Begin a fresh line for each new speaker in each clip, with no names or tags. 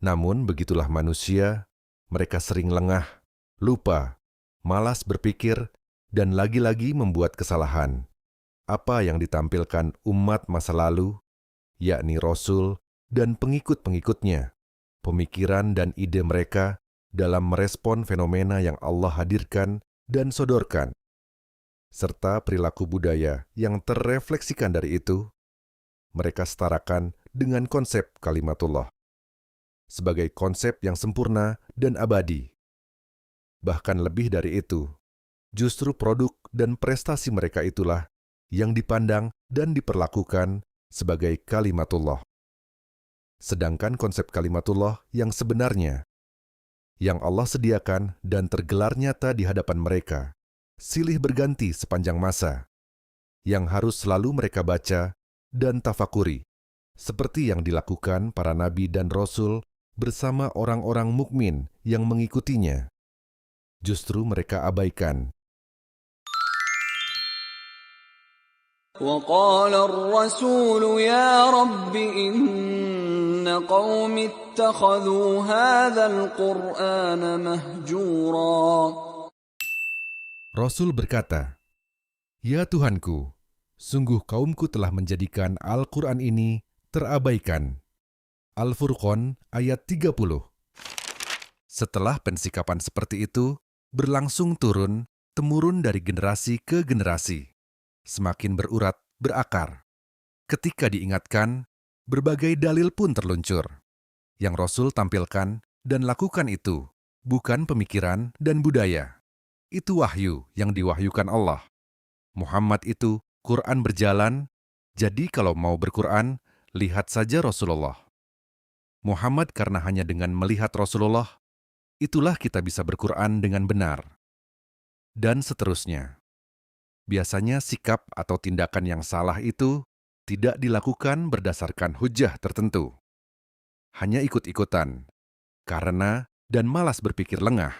Namun begitulah manusia, mereka sering lengah, lupa, malas berpikir, dan lagi-lagi membuat kesalahan. Apa yang ditampilkan umat masa lalu, yakni Rasul dan pengikut-pengikutnya, pemikiran dan ide mereka dalam merespon fenomena yang Allah hadirkan dan sodorkan, serta perilaku budaya yang terrefleksikan dari itu, mereka setarakan dengan konsep kalimatullah sebagai konsep yang sempurna dan abadi. Bahkan lebih dari itu, justru produk dan prestasi mereka itulah yang dipandang dan diperlakukan sebagai kalimatullah. Sedangkan konsep kalimatullah yang sebenarnya, yang Allah sediakan dan tergelar nyata di hadapan mereka, silih berganti sepanjang masa, yang harus selalu mereka baca dan tafakuri, seperti yang dilakukan para nabi dan rasul bersama orang-orang mukmin yang mengikutinya. Justru mereka abaikan.
وقال الرسول يا رب إن قوم اتخذوا هذا القرآن مهجورا.
Rasul berkata, "Ya Tuhanku, sungguh kaumku telah menjadikan Al-Quran ini terabaikan." Al-Furqan ayat 30. Setelah pensikapan seperti itu, berlangsung turun-temurun dari generasi ke generasi, semakin berurat, berakar. Ketika diingatkan, berbagai dalil pun terluncur. Yang Rasul tampilkan dan lakukan itu bukan pemikiran dan budaya. Itu wahyu yang diwahyukan Allah. Muhammad itu Quran berjalan, jadi kalau mau berquran, lihat saja Rasulullah. Muhammad karena hanya dengan melihat Rasulullah, itulah kita bisa berquran dengan benar. Dan seterusnya. Biasanya sikap atau tindakan yang salah itu tidak dilakukan berdasarkan hujah tertentu. Hanya ikut-ikutan, karena dan malas berpikir lengah,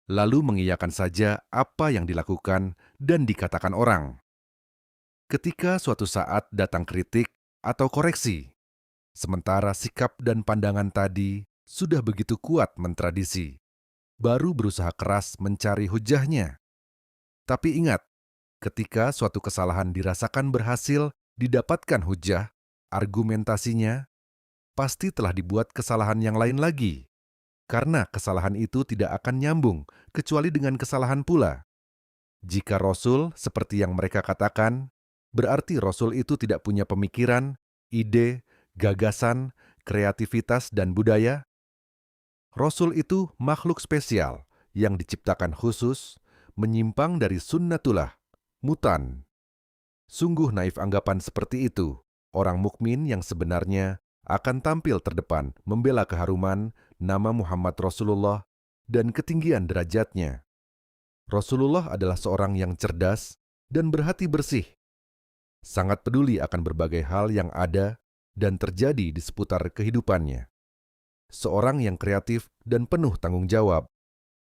lalu mengiyakan saja apa yang dilakukan dan dikatakan orang. Ketika suatu saat datang kritik atau koreksi, sementara sikap dan pandangan tadi sudah begitu kuat mentradisi, baru berusaha keras mencari hujahnya. Tapi ingat, ketika suatu kesalahan dirasakan berhasil didapatkan hujah, argumentasinya pasti telah dibuat kesalahan yang lain lagi. Karena kesalahan itu tidak akan nyambung kecuali dengan kesalahan pula. Jika Rasul seperti yang mereka katakan, berarti Rasul itu tidak punya pemikiran, ide, gagasan, kreativitas, dan budaya. Rasul itu makhluk spesial yang diciptakan khusus, menyimpang dari sunnatullah, mutan. Sungguh naif anggapan seperti itu. Orang mukmin yang sebenarnya akan tampil terdepan membela keharuman nama Muhammad Rasulullah dan ketinggian derajatnya. Rasulullah adalah seorang yang cerdas dan berhati bersih. Sangat peduli akan berbagai hal yang ada dan terjadi di seputar kehidupannya. Seorang yang kreatif dan penuh tanggung jawab,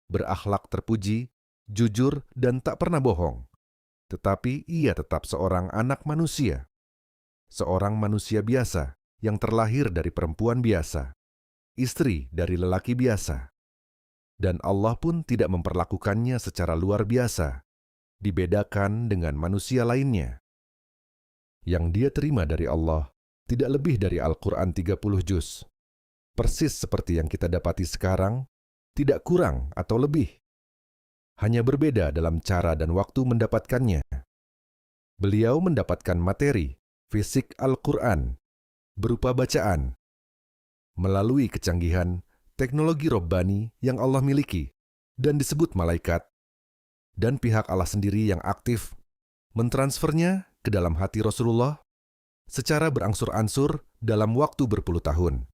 berakhlak terpuji, jujur dan tak pernah bohong. Tetapi ia tetap seorang anak manusia. Seorang manusia biasa yang terlahir dari perempuan biasa, istri dari lelaki biasa. Dan Allah pun tidak memperlakukannya secara luar biasa, dibedakan dengan manusia lainnya. Yang dia terima dari Allah tidak lebih dari Al-Quran 30 juz. Persis seperti yang kita dapati sekarang, tidak kurang atau lebih. Hanya berbeda dalam cara dan waktu mendapatkannya. Beliau mendapatkan materi, fisik Al-Quran, berupa bacaan, melalui kecanggihan teknologi robbani yang Allah miliki dan disebut malaikat, dan pihak Allah sendiri yang aktif mentransfernya ke dalam hati Rasulullah secara berangsur-angsur dalam waktu berpuluh tahun.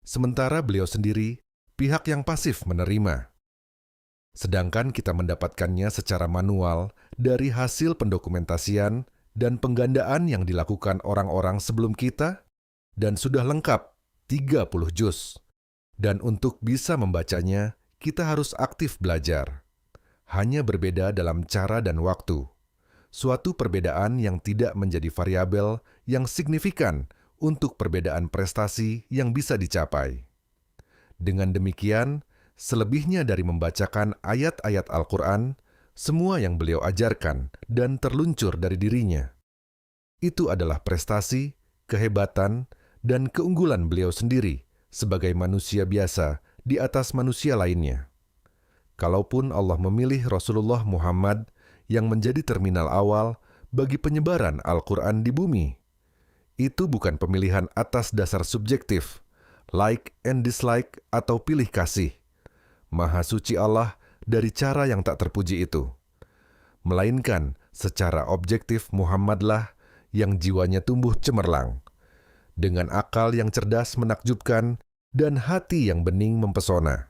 Sementara beliau sendiri pihak yang pasif menerima. Sedangkan kita mendapatkannya secara manual dari hasil pendokumentasian dan penggandaan yang dilakukan orang-orang sebelum kita, dan sudah lengkap 30 juz. Dan untuk bisa membacanya, kita harus aktif belajar. Hanya berbeda dalam cara dan waktu. Suatu perbedaan yang tidak menjadi variabel yang signifikan untuk perbedaan prestasi yang bisa dicapai. Dengan demikian, selebihnya dari membacakan ayat-ayat Al-Quran, semua yang beliau ajarkan dan terluncur dari dirinya. Itu adalah prestasi, kehebatan, dan keunggulan beliau sendiri sebagai manusia biasa di atas manusia lainnya. Kalaupun Allah memilih Rasulullah Muhammad yang menjadi terminal awal bagi penyebaran Al-Quran di bumi, itu bukan pemilihan atas dasar subjektif, like and dislike atau pilih kasih. Maha suci Allah dari cara yang tak terpuji itu. Melainkan secara objektif Muhammadlah yang jiwanya tumbuh cemerlang, dengan akal yang cerdas menakjubkan dan hati yang bening mempesona.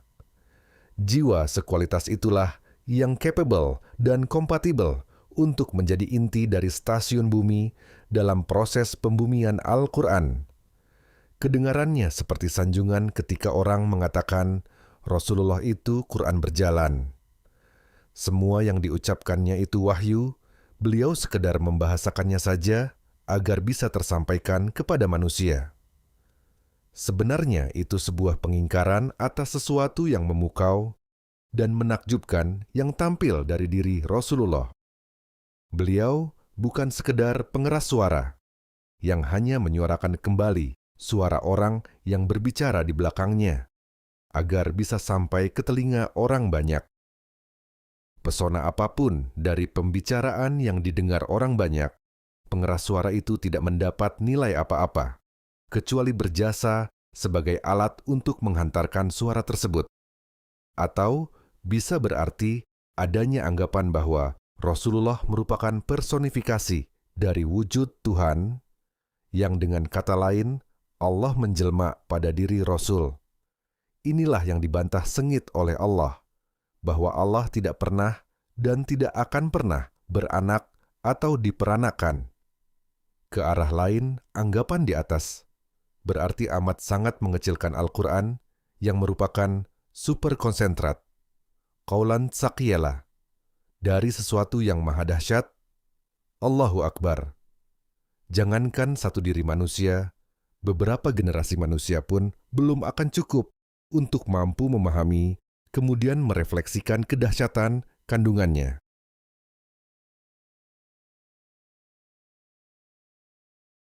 Jiwa sekualitas itulah yang capable dan kompatibel untuk menjadi inti dari stasiun bumi dalam proses pembumian Al-Quran. Kedengarannya seperti sanjungan ketika orang mengatakan Rasulullah itu Quran berjalan. Semua yang diucapkannya itu wahyu, beliau sekedar membahasakannya saja agar bisa tersampaikan kepada manusia. Sebenarnya itu sebuah pengingkaran atas sesuatu yang memukau dan menakjubkan yang tampil dari diri Rasulullah. Beliau bukan sekedar pengeras suara yang hanya menyuarakan kembali suara orang yang berbicara di belakangnya agar bisa sampai ke telinga orang banyak. Pesona apapun dari pembicaraan yang didengar orang banyak, pengeras suara itu tidak mendapat nilai apa-apa, kecuali berjasa sebagai alat untuk menghantarkan suara tersebut. Atau bisa berarti adanya anggapan bahwa Rasulullah merupakan personifikasi dari wujud Tuhan, yang dengan kata lain, Allah menjelma pada diri Rasul. Inilah yang dibantah sengit oleh Allah, bahwa Allah tidak pernah dan tidak akan pernah beranak atau diperanakan. Ke arah lain, anggapan di atas berarti amat sangat mengecilkan Al-Quran yang merupakan super konsentrat, qaulan tsaqiyala, dari sesuatu yang maha dahsyat. Allahu Akbar. Jangankan satu diri manusia, beberapa generasi manusia pun belum akan cukup untuk mampu memahami, kemudian merefleksikan kedahsyatan kandungannya.